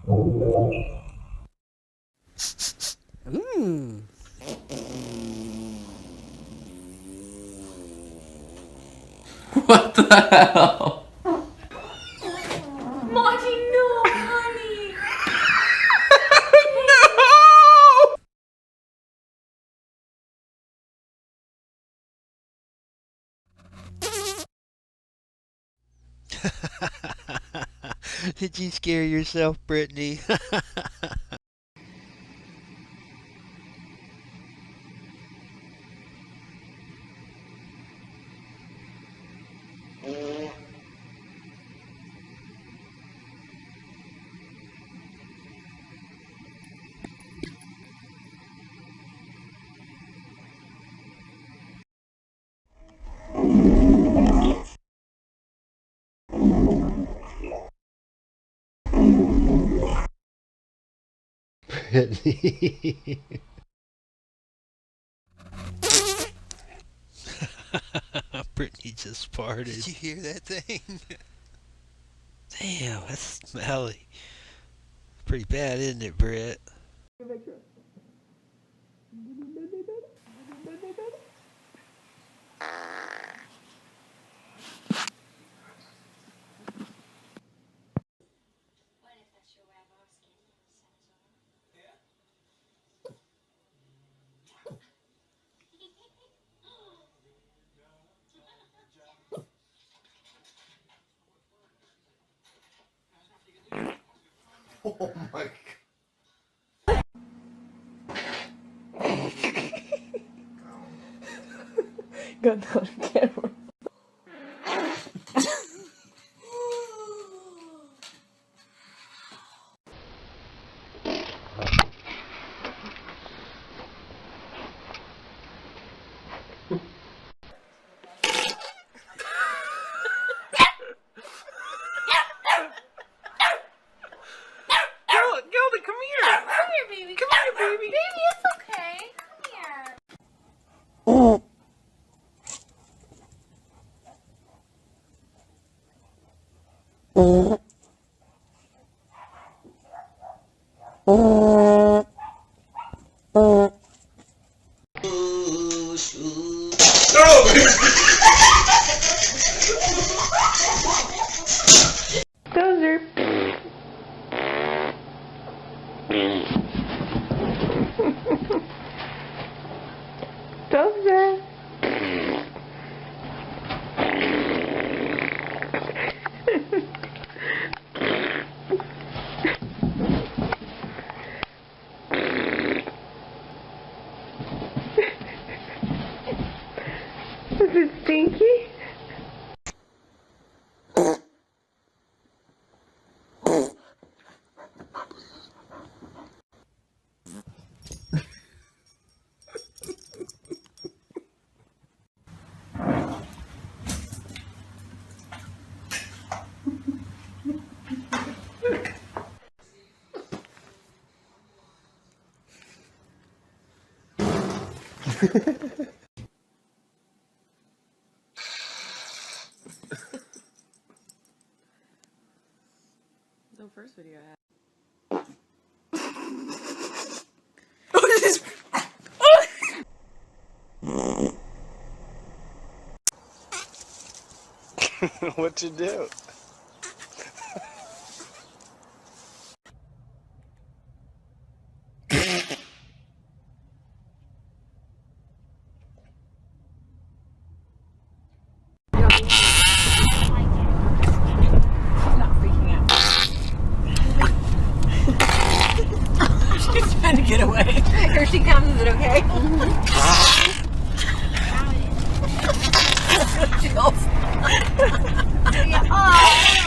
Mmm. What the hell? Monty, no, honey. Did you scare yourself, Brittany? Brittany. Brittany just farted. Did you hear that thing? Damn, that's smelly. Pretty bad, isn't it, Britt? Oh my Got that on camera. Gilda, come here. Come here, baby. Come here, baby. Baby, it's okay. Come here. Dozer. Dozer. Is it stinky? The first video I had. What'd you do? She's trying to get away. Here she comes. Is it okay? Chills. Yeah. Oh.